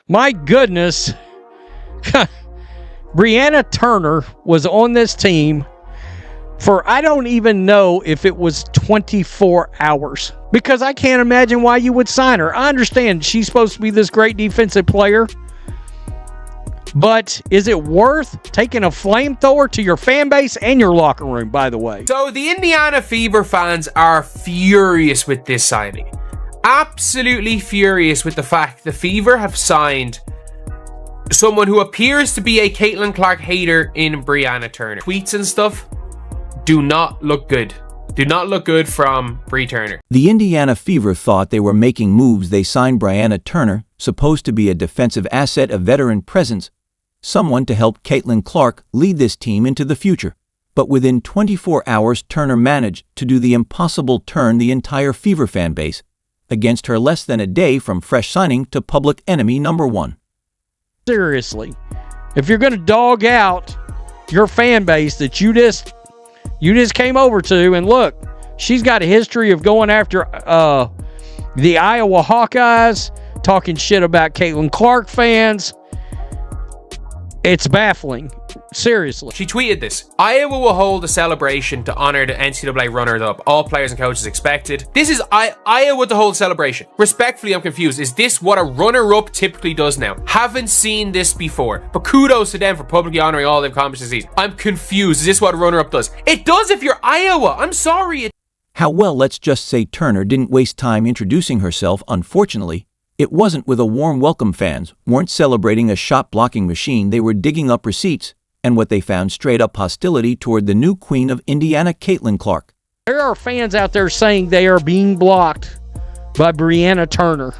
My goodness. Brianna Turner was on this team for I don't even know if it was 24 hours. Because I can't imagine why you would sign her. I understand she's supposed to be this great defensive player. But is it worth taking a flamethrower to your fan base and your locker room, by the way? So the IndianaFever fans are furious with this signing. Absolutely furious with the fact the Fever have signed someone who appears to be a CaitlinClark hater in Brianna Turner. Tweets and stuff do not look good. Do not look good from Bri Turner. The IndianaFever thought they were making moves. They signed Brianna Turner, supposed to be a defensive asset, a veteran presence, someone to help CaitlinClark lead this team into the future. But within 24 hours, Turner managed to do the impossible, turn the entire Fever fan base against her less than a day from fresh signing to public enemy number one. Seriously, if you're going to dog out your fan base that you just came over to, and look, she's got a history of going after the Iowa Hawkeyes, talking shit about CaitlinClark fans. It's baffling. Seriously. She tweeted this. Iowa will hold a celebration to honor the NCAA runner-up. All players and coaches expected. This is Iowa to hold a celebration. Respectfully, I'm confused. Is this what a runner-up typically does now? Haven't seen this before. But kudos to them for publicly honoring all they've accomplished this season. I'm confused. Is this what a runner-up does? It does if you're Iowa. I'm sorry. How well, let's just say Turner didn't waste time introducing herself. Unfortunately, it wasn't with a warm welcome. Fans weren't celebrating a shot-blocking machine. They were digging up receipts. And what they found, straight up hostility toward the new queen of Indiana, CaitlinClark. There are fans out there saying they are being blocked by Brianna Turner.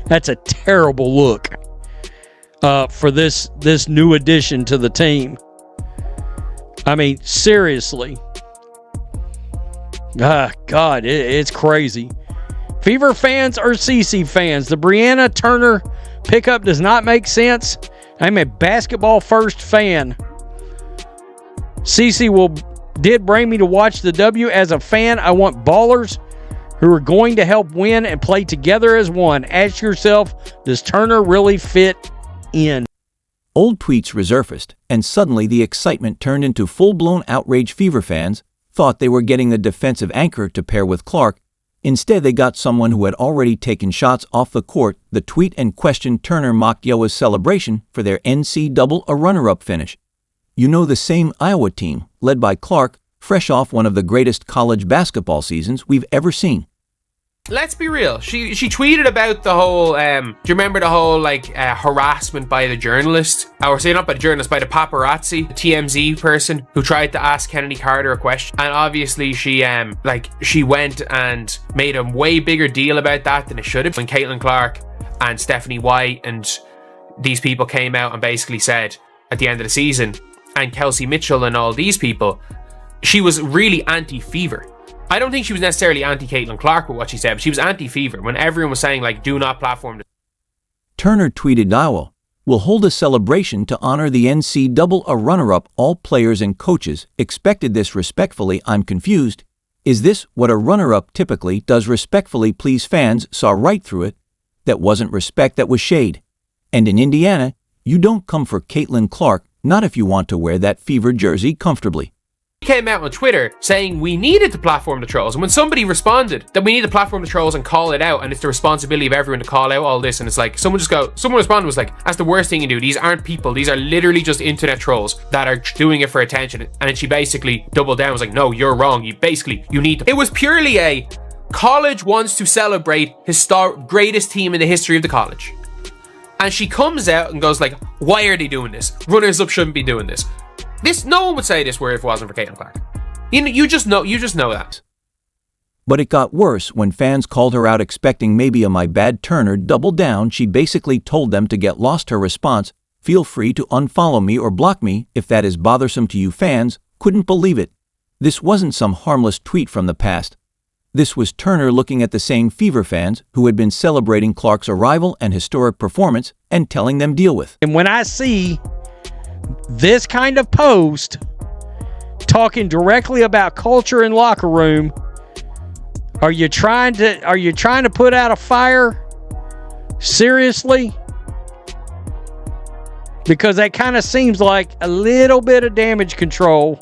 That's a terrible look for this new addition to the team. I mean, seriously. God, it's crazy. Fever fans or CC fans, the Brianna Turner pickup does not make sense. I'm a basketball first fan. CC did bring me to watch the W. As a fan, I want ballers who are going to help win and play together as one. Ask yourself, does Turner really fit in? Old tweets resurfaced, and suddenly the excitement turned into full-blown outrage. Fever fans thought they were getting a defensive anchor to pair with Clark. Instead, they got someone who had already taken shots off the court. The tweet in question, Turner mocked Iowa's celebration for their NCAA runner-up finish. You know, the same Iowa team, led by Clark, fresh off one of the greatest college basketball seasons we've ever seen. Let's be real. She tweeted about the whole, do you remember the whole, harassment by the journalist? Or say not by the journalist, by the paparazzi, the TMZ person who tried to ask Kennedy Carter a question. And obviously she went and made a way bigger deal about that than it should have. When CaitlinClark and Stephanie White and these people came out and basically said at the end of the season, and Kelsey Mitchell and all these people, she was really anti-Fever. I don't think she was necessarily anti-CaitlinClark with what she said, but she was anti-Fever when everyone was saying, do not platform this. Turner tweeted, Iowa will hold a celebration to honor the NCAA runner-up. All players and coaches expected this. Respectfully, I'm confused. Is this what a runner-up typically does? Respectfully, please. Fans saw right through it. That wasn't respect, that was shade. And in Indiana, you don't come for CaitlinClark, not if you want to wear that Fever jersey comfortably. He came out on Twitter saying we needed to platform the trolls, and when somebody responded that we need to platform the trolls and call it out, and it's the responsibility of everyone to call out all this, and it's like someone responded was like, that's the worst thing you do. These aren't people, these are literally just internet trolls that are doing it for attention. And then she basically doubled down, was like, no, you're wrong, you need to. It was purely a college wants to celebrate greatest team in the history of the college, and she comes out and goes like, why are they doing this? Runners up shouldn't be doing this. No one would say this word if it wasn't for CaitlinClark. You just know that. But it got worse when fans called her out, expecting maybe a my bad. Turner doubled down. She basically told them to get lost. Her response, feel free to unfollow me or block me if that is bothersome to you. Fans couldn't believe it. This wasn't some harmless tweet from the past. This was Turner looking at the same Fever fans who had been celebrating Clark's arrival and historic performance and telling them deal with. And when I see this kind of post talking directly about culture and locker room, are you trying to put out a fire Seriously? Because that kind of seems like a little bit of damage control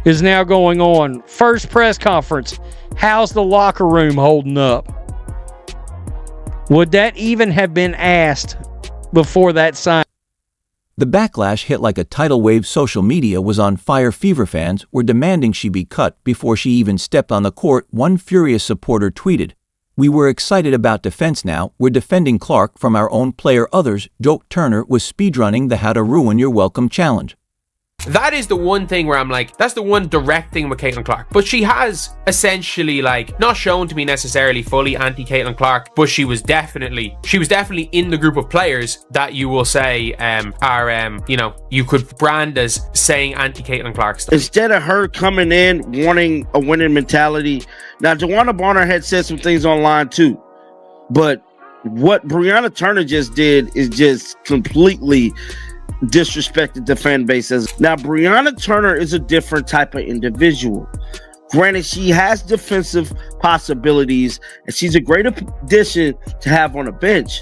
is now going on. First press conference. How's the locker room holding up? Would that even have been asked before that sign? The backlash hit like a tidal wave. Social media was on fire. Fever fans were demanding she be cut before she even stepped on the court. One furious supporter tweeted, "We were excited about defense now. We're defending Clark from our own player." Others joked Turner was speedrunning the How to Ruin Your Welcome challenge. That is the one thing where I'm like, that's the one direct thing with CaitlinClark. But she has essentially, like, not shown to me necessarily fully anti-CaitlinClark, but she was definitely in the group of players that you will say are you could brand as saying anti-CaitlinClark stuff. Instead of her coming in wanting a winning mentality, now Joanna Bonner had said some things online too, but what Brianna Turner just did is just completely disrespected the fan base. Now Brianna Turner is a different type of individual. Granted, she has defensive possibilities and she's a great addition to have on a bench,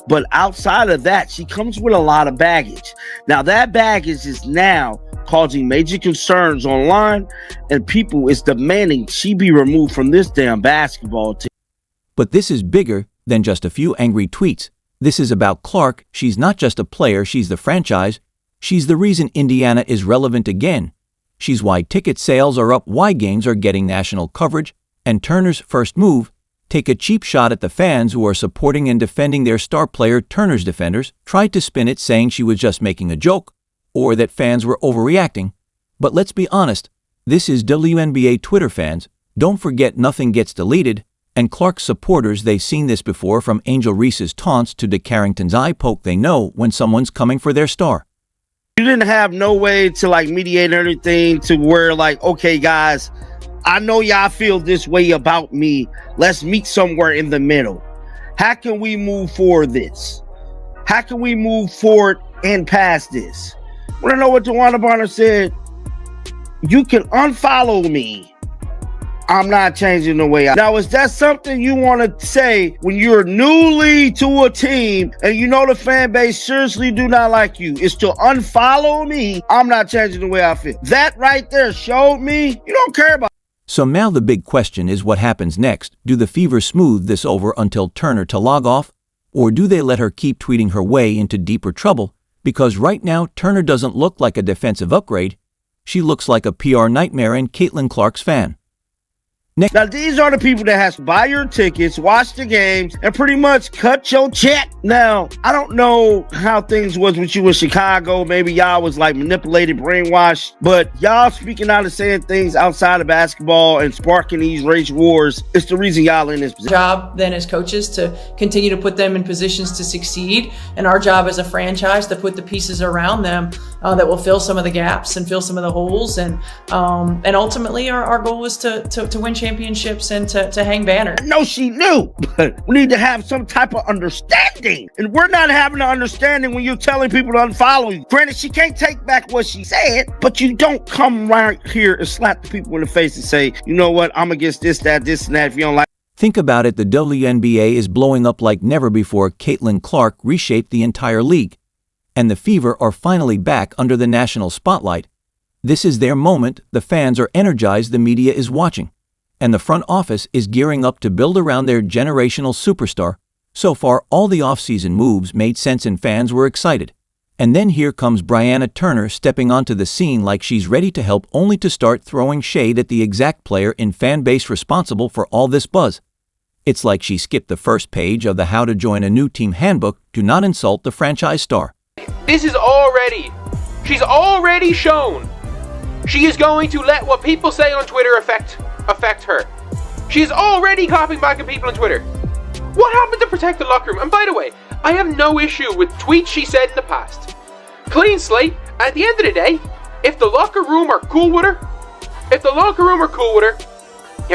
but outside of that, she comes with a lot of baggage. Now that baggage is now causing major concerns online, and people is demanding she be removed from this damn basketball team. But this is bigger than just a few angry tweets. This is about Clark. She's not just a player, she's the franchise. She's the reason Indiana is relevant again. She's why ticket sales are up, why games are getting national coverage. And Turner's first move, take a cheap shot at the fans who are supporting and defending their star player. Turner's defenders tried to spin it saying she was just making a joke, or that fans were overreacting. But let's be honest, this is WNBA Twitter fans. Don't forget nothing gets deleted. And Clark's supporters, they've seen this before, from Angel Reese's taunts to Dick Carrington's eye poke. They know when someone's coming for their star. You didn't have no way to like mediate anything to where like, okay guys, I know y'all feel this way about me. Let's meet somewhere in the middle. How can we move forward this? How can we move forward and past this? Want to know what Joanna Bonner said? You can unfollow me. I'm not changing the way I... Now, is that something you want to say when you're newly to a team and you know the fan base seriously do not like you? Is to unfollow me. I'm not changing the way I feel. That right there showed me you don't care about... So now the big question is what happens next? Do the Fever smooth this over until Turner to log off? Or do they let her keep tweeting her way into deeper trouble? Because right now, Turner doesn't look like a defensive upgrade. She looks like a PR nightmare and CaitlinClark's fan. Now, these are the people that has to buy your tickets, watch the games, and pretty much cut your check. Now, I don't know how things was with you in Chicago. Maybe y'all was like manipulated, brainwashed, but y'all speaking out and saying things outside of basketball and sparking these race wars is the reason y'all in this position. Job then as coaches to continue to put them in positions to succeed, and our job as a franchise to put the pieces around them that will fill some of the gaps and fill some of the holes, and ultimately our goal is to win championships and to hang banners. I know she knew, but we need to have some type of understanding, and we're not having an understanding when you're telling people to unfollow you. Granted, she can't take back what she said, but you don't come right here and slap the people in the face and say, you know what, I'm against this, that, this, and that if you don't like. Think about it, the WNBA is blowing up like never before. CaitlinClark reshaped the entire league, and the Fever are finally back under the national spotlight. This is their moment. The fans are energized, the media is watching, and the front office is gearing up to build around their generational superstar. So far, all the offseason moves made sense and fans were excited. And then here comes Brianna Turner stepping onto the scene like she's ready to help, only to start throwing shade at the exact player in fan base responsible for all this buzz. It's like she skipped the first page of the How to Join a New Team handbook. Do not insult the franchise star. She's already shown she is going to let what people say on Twitter affect her. She is already clapping back at people on Twitter. What happened to protect the locker room? And by the way, I have no issue with tweets she said in the past. Clean slate. At the end of the day, if the locker room are cool with her, if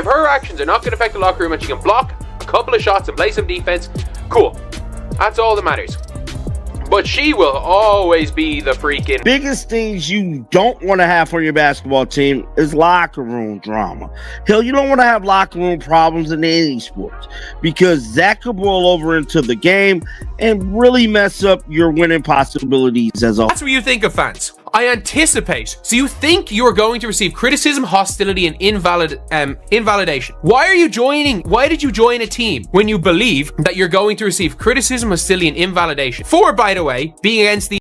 her actions are not going to affect the locker room and she can block a couple of shots and play some defense, cool. That's all that matters. But she will always be the freaking biggest things you don't want to have for your basketball team is locker room drama. Hell, you don't want to have locker room problems in any sports because that could boil over into the game and really mess up your winning possibilities as a whole. That's what you think of fans. I anticipate. So you think you are going to receive criticism, hostility, and invalidation. Why did you join a team when you believe that you're going to receive criticism, hostility, and invalidation? For, by the way, being against the